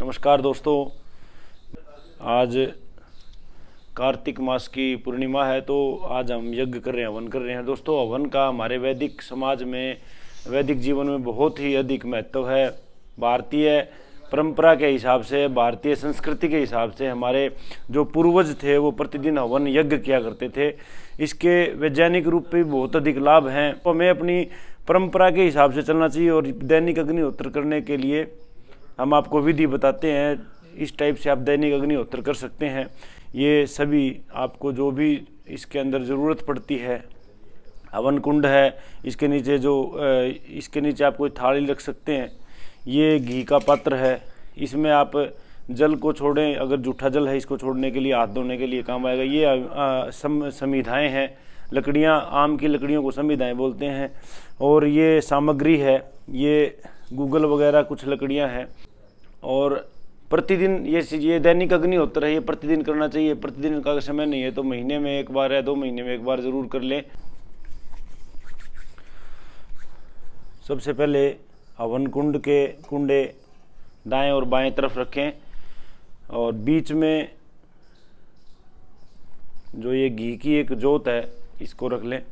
नमस्कार दोस्तों। आज कार्तिक मास की पूर्णिमा है, तो आज हम यज्ञ कर रहे हैं, हवन कर रहे हैं। दोस्तों, हवन का हमारे वैदिक समाज में, वैदिक जीवन में बहुत ही अधिक महत्व है। भारतीय परंपरा के हिसाब से, भारतीय संस्कृति के हिसाब से हमारे जो पूर्वज थे वो प्रतिदिन हवन यज्ञ किया करते थे। इसके वैज्ञानिक रूप पे भी बहुत अधिक लाभ हैं। तो हमें अपनी परंपरा के हिसाब से चलना चाहिए और दैनिक अग्निहोत्र करने के लिए हम आपको विधि बताते हैं। इस टाइप से आप दैनिक अग्निहोत्र कर सकते हैं। ये सभी आपको जो भी इसके अंदर ज़रूरत पड़ती है, हवन कुंड है, इसके नीचे आप कोई थाली रख सकते हैं। ये घी का पात्र है, इसमें आप जल को छोड़ें, अगर जूठा जल है इसको छोड़ने के लिए, हाथ धोने के लिए काम आएगा। ये समिधाएँ हैं, लकड़ियाँ, आम की लकड़ियों को समिधाएँ बोलते हैं। और ये सामग्री है, ये गूगल वगैरह कुछ लकड़ियाँ हैं। और प्रतिदिन ये दैनिक अग्निहोत्र है, ये प्रतिदिन करना चाहिए। प्रतिदिन का समय नहीं है तो महीने में एक बार या 2 महीने में एक बार ज़रूर कर लें। सबसे पहले हवन कुंड के कुंडे दाएं और बाएं तरफ रखें और बीच में जो ये घी की एक जोत है इसको रख लें।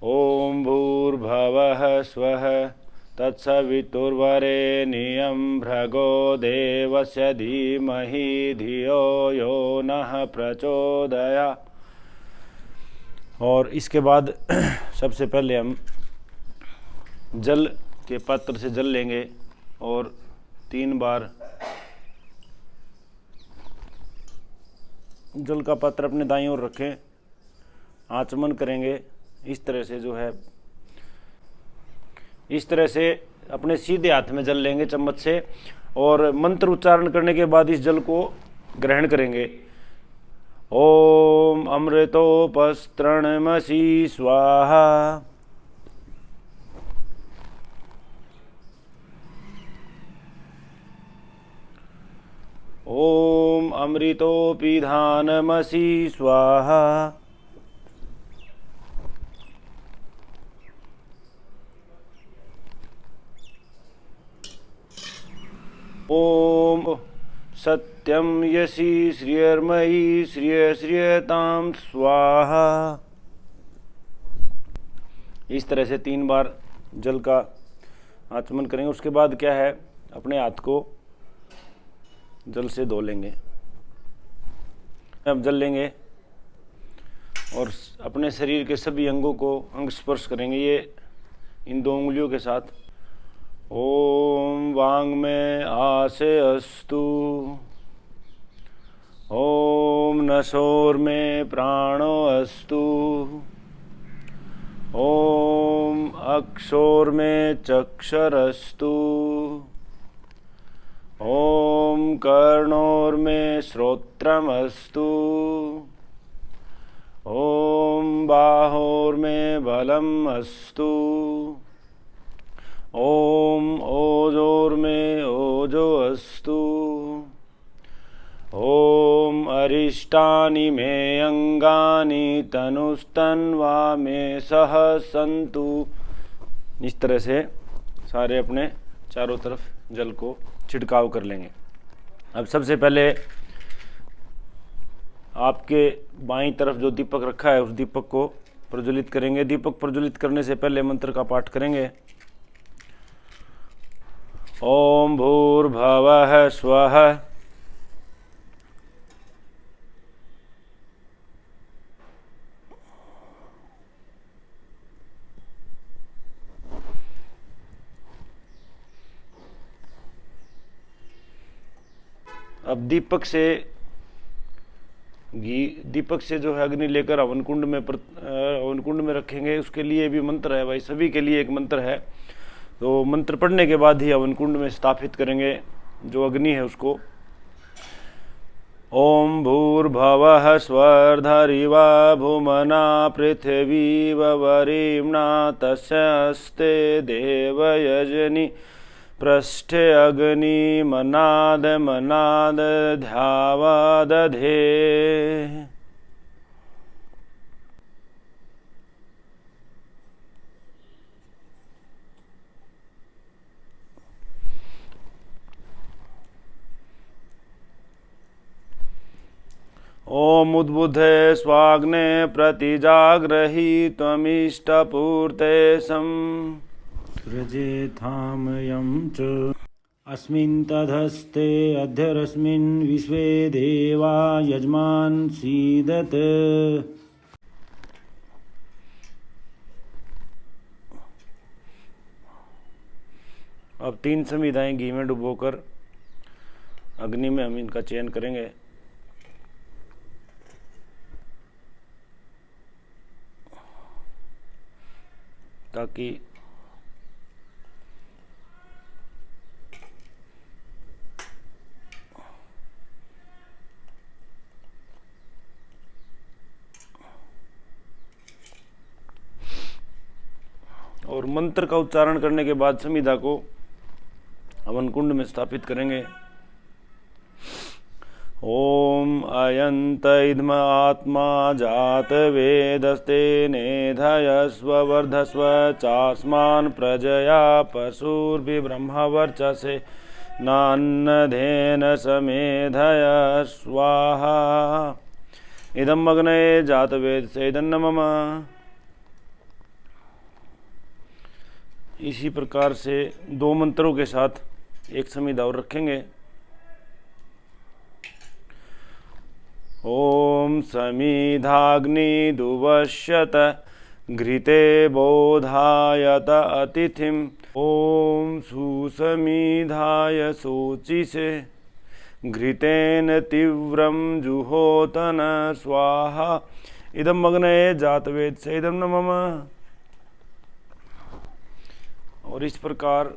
ओम भूर्भुवः स्वः तत्सवितुर्वरेण्यं भर्गो देवस्य धीमहि धियो यो नः प्रचोदयात्। और इसके बाद सबसे पहले हम जल के पात्र से जल लेंगे और 3 बार जल का पात्र अपने दाईं ओर रखें, आचमन करेंगे। इस तरह से इस तरह से अपने सीधे हाथ में जल लेंगे चम्मच से और मंत्र उच्चारण करने के बाद इस जल को ग्रहण करेंगे। ओम अमृतोपस्तरणमसि स्वाहा। ओम अमृतोपिधानमसि स्वाहा। ओम सत्यम यसी श्रियर्मयी श्रिय श्रियताम स्वाहा। इस तरह से 3 बार जल का आचमन करेंगे। उसके बाद क्या है, अपने हाथ को जल से धो लेंगे। अब जल लेंगे और अपने शरीर के सभी अंगों को अंग स्पर्श करेंगे, ये इन 2 उंगलियों के साथ। ओम वांग में आसे अस्तु। ओम नसोर में प्राणो अस्तु। ओम अक्षोर में चक्षरस्तु। ओम कर्णोर में श्रोत्रमस्तु। ओम बाहोर में बलम अस्तु। ओम ओजोर में ओजो अस्तु। ओम अरिष्टानि मे अंगानि तनुस्तन्वा मे सह सन्तु। इस तरह से सारे अपने चारों तरफ जल को छिड़काव कर लेंगे। अब सबसे पहले आपके बाईं तरफ जो दीपक रखा है उस दीपक को प्रज्वलित करेंगे। दीपक प्रज्वलित करने से पहले मंत्र का पाठ करेंगे। ओम भूर्भुवः स्वः अब दीपक से जो है अग्नि लेकर हवन कुंड में रखेंगे। उसके लिए भी मंत्र है भाई, सभी के लिए एक मंत्र है। तो मंत्र पढ़ने के बाद ही हवन कुंड में स्थापित करेंगे जो अग्नि है उसको। ओम भूर्भुवः स्वर्धरिवा भुमना पृथिवी वरिम्ना तस्यास्ते देवयजनि पृष्ठे अग्नि मनाद ध्यावादधे। ओम उद्बुद्धे स्वाग्ने प्रतिजाग्रही त्वमिष्टपूर्ते सं सृजेथामयं च अस्मिन् तधस्ते अध्यरस्मिन् विश्वे देवा यजमान सीदत। अब 3 संविधाएं घी में डुबोकर अग्नि में हम इनका चयन करेंगे। ताकि और मंत्र का उच्चारण करने के बाद समिधा को हवन कुंड में स्थापित करेंगे। ओम अयंत इद्म आत्मा जात वेदस्ते नेधयस्व वर्धस्व चास्मान् प्रजया पशुर्भि ब्रह्मवर्चसे नान्नधेन समेधय स्वाहा इदं अग्नये जात वेद से इदं मम। इसी प्रकार से 2 मंत्रों के साथ एक समिधा और रखेंगे। ओम समिधाग्नि दुवश्यत घृते बोधायत अतिथिम ओम सुसमिधाय शोचिषे घृतेन तीव्रम जुहोतन स्वाहा इदं अग्नये जातवेद से इदं न मम। और इस प्रकार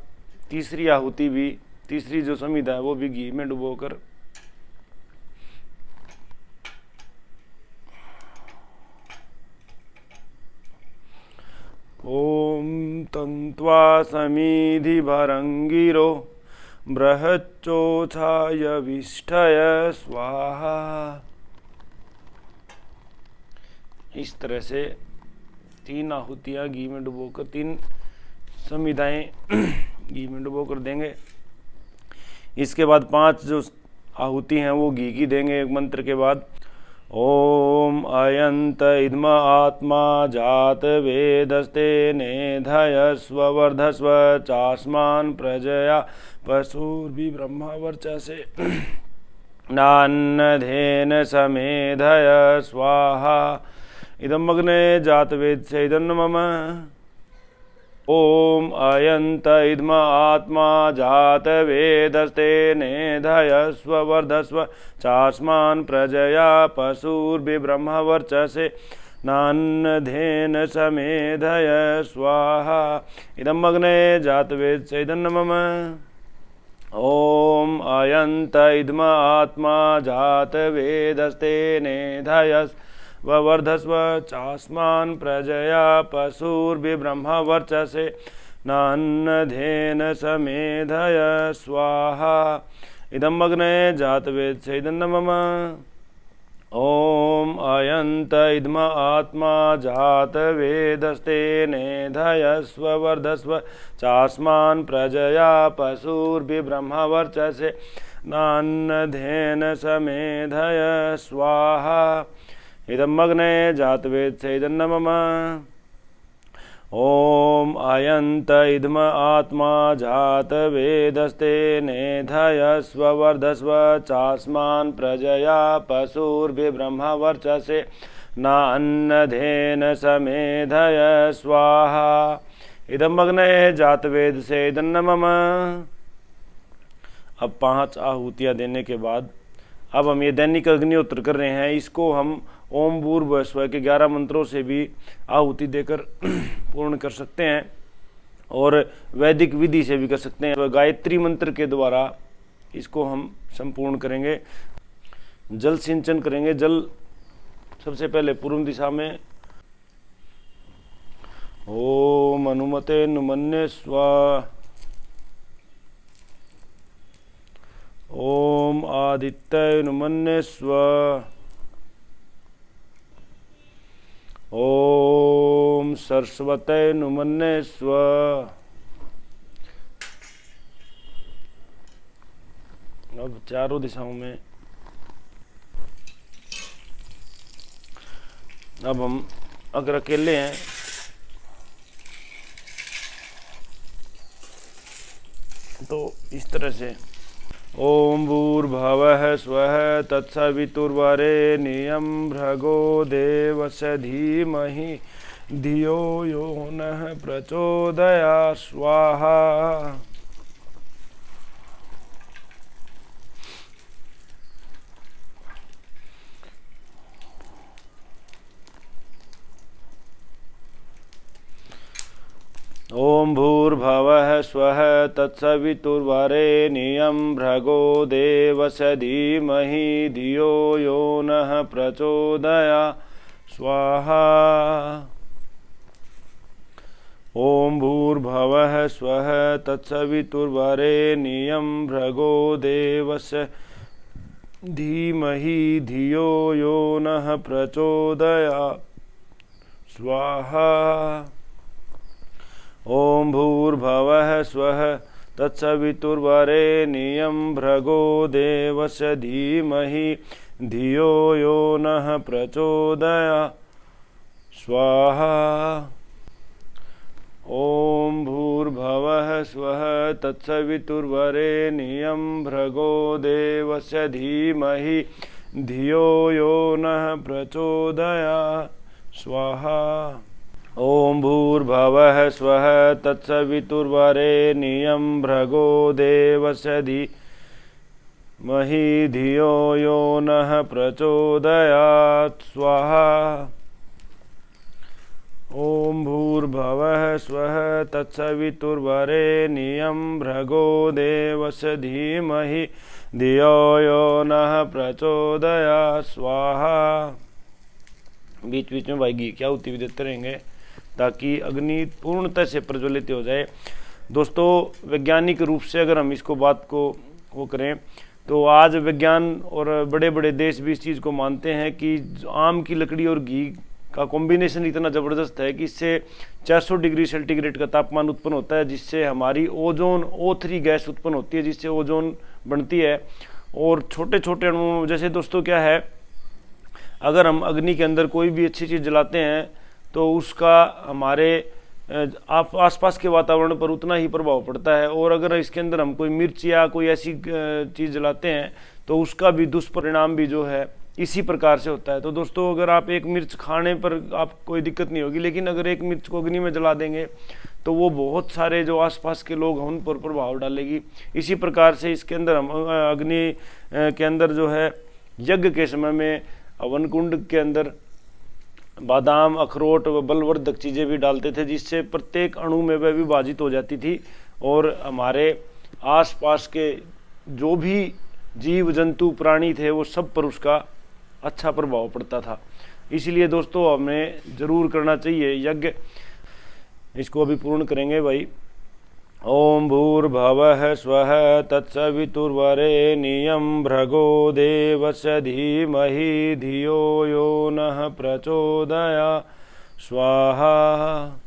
तीसरी आहुति भी, तीसरी जो समिधा है वो भी घी में डुबोकर ओम तन्त्वा समिधि भरंगिरो बृहच्चोछाय विष्ठय स्वाहा। इस तरह से 3 आहुतियां घी में डुबोकर, 3 समिधाएं घी में डुबो कर देंगे। इसके बाद 5 जो आहुति हैं वो घी की देंगे एक मंत्र के बाद। ओम अयंत इद्म आत्मा जात वेदस्ते नेधयस्व वर्धस्व चास्मान् प्रजया पशुर्भि ब्रह्मवर्चसे नान्नधेन समेधय स्वाहा इदं अग्नये जात वेद से इदं मम। ओम अयंत इद्म आत्मा जात वेदस्ते नेधयस्व वर्धस्व चास्मान् प्रजया पशुर्भि ब्रह्मवर्चसे नान्नधेन समेधय स्वाहा इदं अग्नये जात वेद से इदं मम। ओम अयंत इद्म आत्मा जात वेदस्ते नेधयस्व वर्धस्व चास्मान् प्रजया पशुर्भि ब्रह्मवर्चसे नान्नधेन समेधय स्वाहा इदं अग्नये जात वेद से इदं न मम। ओम अयंत इद्म आत्मा जात वेदस्ते नेधयस्व वर्धस्व चास्मान् प्रजया पशुर्भि ब्रह्मवर्चसे नान्नधेन समेधय स्वाहा इदं अग्नये जात वेद से इदं न मम। ओम अयंत इद्म आत्मा जात वेदस्ते नेधयस्व वर्धस्व चास्मान् प्रजया पशुर्भि ब्रह्मवर्चसे नान्नधेन समेधय स्वाहा इदं अग्नये जात वेद से इदं न मम। अब 5 आहुतियां देने के बाद अब हम ये दैनिक अग्निहोत्र कर रहे हैं। इसको हम ओम भूर्भुवः स्वः के 11 मंत्रों से भी आहुति देकर पूर्ण कर सकते हैं और वैदिक विधि से भी कर सकते हैं। गायत्री मंत्र के द्वारा इसको हम संपूर्ण करेंगे। जल सिंचन करेंगे। जल सबसे पहले पूर्व दिशा में ओम अनुमते नुमन्ये स्वाहा ओम आदित्य नुमन्ये स्वाहा ओम सरस्वते नुमन्ये स्वाहा। अब चारों दिशाओं में अब हम अगर अकेले हैं तो इस तरह से ओम भूर्भुवः स्वः तत्सवितुर्वरेण्यं भर्गो देवस्य धीमहि धियो यो नः प्रचोदयात् स्वाहा। ओम भूर्भुवः स्वः तत्सवितुर्वरेण्यं भर्गो देवस्य धीमहि धियो यो नः प्रचोदयात् स्वाहा। ओम भूर्भुवः स्वः तत्सवितुर्वरेण्यं भर्गो देवस्य धीमहि धियो यो नः प्रचोदयात् स्वाहा। ओम भूर्भुवः स्वः तत्सवितुर्वरेण्यं भर्गो देवस्य धीमहि धियो यो नः प्रचोदयात् स्वाहा। ओम भूर्भुवः स्वः तत्सवितुर्वरेण्यं भर्गो देवस्य धीमहि धियो यो नः प्रचोदयात् स्वाहा। ओम भूर्भुवः स्वः तत्सवितुर्वरेण्यं भर्गो देवस्य धीमहि धियो यो नः प्रचोदयात् स्वाहा। ओम भूर्भुवः स्वः तत्सवितुर्वरेण्यं भर्गो देवस्य धीमहि धियो यो नः प्रचोदयात् स्वाहा। बीच बीच में भाई घी की आहुति भी देते रहेंगे ताकि अग्नि पूर्णतः से प्रज्वलित हो जाए। दोस्तों वैज्ञानिक रूप से अगर हम इसको बात को वो करें तो आज विज्ञान और बड़े बड़े देश भी इस चीज़ को मानते हैं कि आम की लकड़ी और घी का कॉम्बिनेशन इतना ज़बरदस्त है कि इससे 400 डिग्री सेंटीग्रेड का तापमान उत्पन्न होता है, जिससे हमारी ओजोन O3 गैस उत्पन्न होती है, जिससे ओजोन बनती है। और छोटे छोटे अणु जैसे दोस्तों क्या है, अगर हम अग्नि के अंदर कोई भी अच्छी चीज़ जलाते हैं तो उसका हमारे आसपास के वातावरण पर उतना ही प्रभाव पड़ता है, और अगर इसके अंदर हम कोई मिर्च या कोई ऐसी चीज़ जलाते हैं तो उसका भी दुष्परिणाम भी जो है इसी प्रकार से होता है। तो दोस्तों अगर आप एक मिर्च खाने पर आप कोई दिक्कत नहीं होगी, लेकिन अगर एक मिर्च को अग्नि में जला देंगे तो वो बहुत सारे जो आसपास के लोग हैं उन पर प्रभाव डालेगी। इसी प्रकार से इसके अंदर हम अग्नि के अंदर जो है यज्ञ के समय में हवन कुंड के अंदर बादाम, अखरोट व बलवर्धक चीज़ें भी डालते थे, जिससे प्रत्येक अणु में वह विभाजित हो जाती थी और हमारे आसपास के जो भी जीव जंतु प्राणी थे वो सब पर उसका अच्छा प्रभाव पड़ता था। इसलिए दोस्तों हमें ज़रूर करना चाहिए यज्ञ। इसको अभी पूर्ण करेंगे भाई। ओम भूर्भुवः स्वः तत्सवितुर्वरेण्यं भर्गो देवस्य धीमहि धियो यो नः प्रचोदयात् स्वाहा।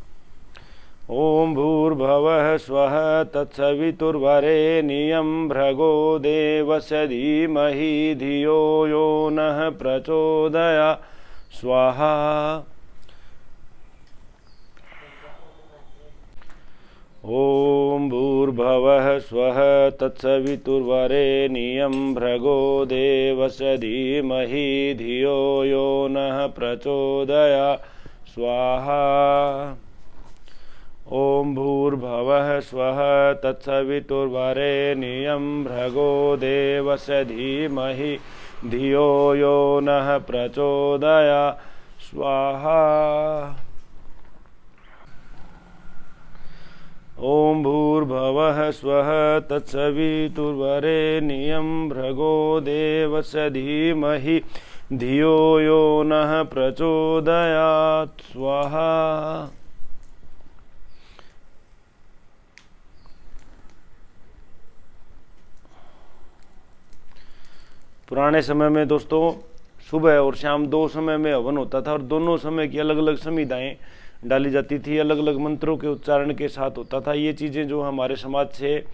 ओम भूर्भुवः स्वः तत्सवितुर्वरेण्यं भर्गो देवस्य धीमहि धियो यो नः प्रचोदयात् स्वाहा। ओम भूर्भुवः स्वः तत्सवितुर्वरेण्यं भर्गो देवस्य धीमहि धियो यो नः प्रचोदयात् स्वाहा। ओम भूर्भुवः स्वः तत्सवितुर्वरेण्यं भर्गो देवस्य धीमहि धियो यो नः प्रचोदयात् स्वाहा। ओम भूर्भुवः स्वः तत्सवितुर्वरेण्यं भर्गो देवस्य धीमहि धियो यो नः प्रचोदयात् स्वाहा। पुराने समय में दोस्तों सुबह और शाम दो समय में हवन होता था और दोनों समय की अलग अलग संविधाएं डाली जाती थी, अलग अलग मंत्रों के उच्चारण के साथ होता था। ये चीज़ें जो हमारे समाज से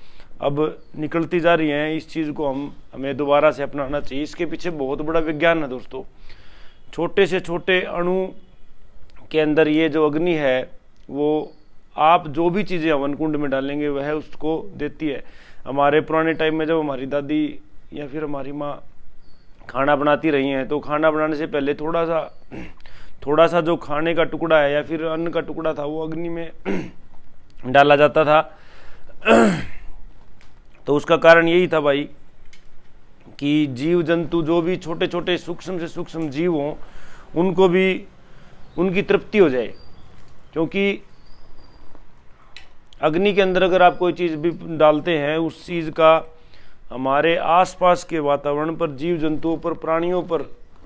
अब निकलती जा रही हैं, इस चीज़ को हमें दोबारा से अपनाना चाहिए। इसके पीछे बहुत बड़ा विज्ञान है दोस्तों। छोटे से छोटे अणु के अंदर ये जो अग्नि है वो आप जो भी चीज़ें हवन कुंड में डालेंगे वह उसको देती है। हमारे पुराने टाइम में जब हमारी दादी या फिर हमारी माँ खाना बनाती रही हैं तो खाना बनाने से पहले थोड़ा सा जो खाने का टुकड़ा है या फिर अन्न का टुकड़ा था वो अग्नि में डाला जाता था। तो उसका कारण यही था भाई कि जीव जंतु जो भी छोटे छोटे सूक्ष्म से सूक्ष्म जीव हों उनको भी उनकी तृप्ति हो जाए, क्योंकि अग्नि के अंदर अगर आप कोई चीज़ भी डालते हैं उस चीज़ का हमारे आसपास के वातावरण पर, जीव जंतुओं पर, प्राणियों पर,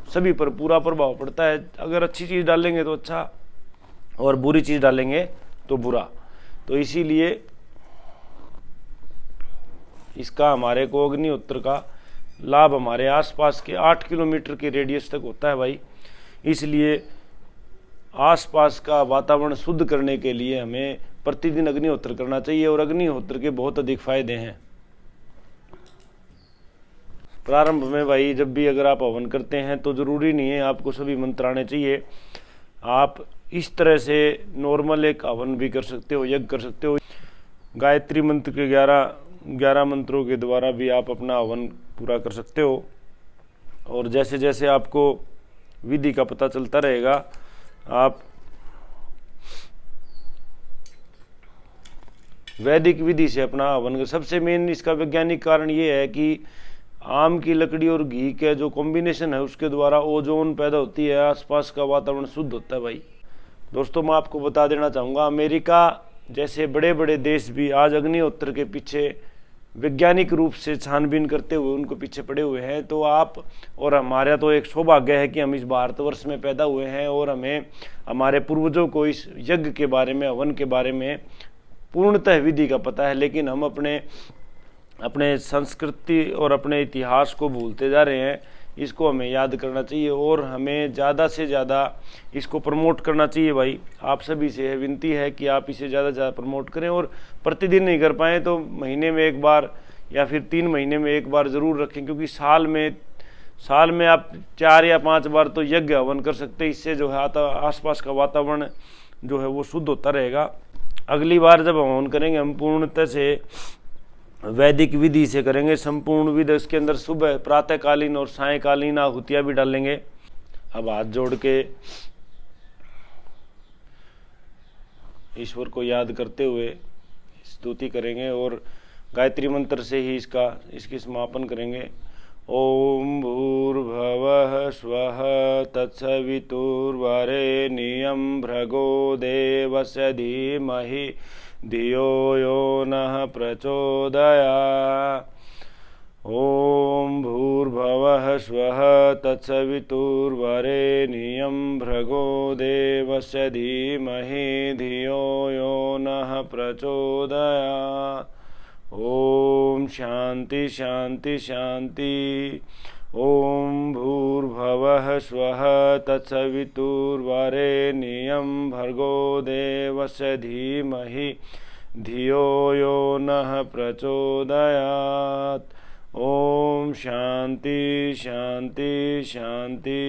सभी पर पूरा प्रभाव पड़ता है। अगर अच्छी चीज़ डालेंगे तो अच्छा और बुरी चीज़ डालेंगे तो बुरा। तो इसीलिए इसका हमारे को अग्निहोत्र का लाभ हमारे आसपास के 8 किलोमीटर के रेडियस तक होता है भाई। इसलिए आसपास का वातावरण शुद्ध करने के लिए हमें प्रतिदिन अग्निहोत्र करना चाहिए और अग्निहोत्र के बहुत अधिक फायदे हैं। प्रारंभ में भाई जब भी अगर आप हवन करते हैं तो ज़रूरी नहीं है आपको सभी मंत्र आने चाहिए। आप इस तरह से नॉर्मल एक हवन भी कर सकते हो, यज्ञ कर सकते हो। गायत्री मंत्र के 11 मंत्रों के द्वारा भी आप अपना हवन पूरा कर सकते हो। और जैसे जैसे आपको विधि का पता चलता रहेगा आप वैदिक विधि से अपना हवन कर। सबसे मेन इसका वैज्ञानिक कारण ये है कि आम की लकड़ी और घी का जो कॉम्बिनेशन है उसके द्वारा ओजोन पैदा होती है, आसपास का वातावरण शुद्ध होता है भाई। दोस्तों मैं आपको बता देना चाहूँगा अमेरिका जैसे बड़े बड़े देश भी आज अग्निहोत्र के पीछे वैज्ञानिक रूप से छानबीन करते हुए उनको पीछे पड़े हुए हैं। तो आप और हमारा तो एक सौभाग्य है कि हम इस भारतवर्ष में पैदा हुए हैं और हमें हमारे पूर्वजों को इस यज्ञ के बारे में, हवन के बारे में पूर्णतः विधि का पता है। लेकिन हम अपने संस्कृति और अपने इतिहास को भूलते जा रहे हैं। इसको हमें याद करना चाहिए और हमें ज़्यादा से ज़्यादा इसको प्रमोट करना चाहिए भाई। आप सभी से विनती है कि आप इसे ज़्यादा से ज़्यादा प्रमोट करें और प्रतिदिन नहीं कर पाएँ तो महीने में एक बार या फिर 3 महीने में एक बार ज़रूर रखें, क्योंकि साल में आप 4 या 5 बार तो यज्ञ हवन कर सकते हैं। इससे जो है आसपास का वातावरण जो है वो शुद्ध होता रहेगा। अगली बार जब हवन करेंगे हम पूर्णतः से वैदिक विधि से करेंगे, संपूर्ण विधि। इसके अंदर सुबह, प्रातःकालीन और सायंकालीन आहुतियाँ भी डालेंगे। अब हाथ जोड़ के ईश्वर को याद करते हुए स्तुति करेंगे और गायत्री मंत्र से ही इसकी समापन करेंगे। ओम भूर्भुवः स्वः तत्सवितुर्वरेण्यं भर्गो देवस्य धीमहि धियो यो नः प्रचोदयात्। ओम भूर्भुवः स्वः तत्सवितुर्वरेण्यं भर्गो देवस्य धीमहि धियो यो नः प्रचोदयात्। ओम शांति शांति शांति। ओम भूर्भुवः स्वः तत्सवितुर्वरेण्यं भर्गो देवस्य धीमहि धियो यो नः प्रचोदयात्। ओम शांति शांति शांति।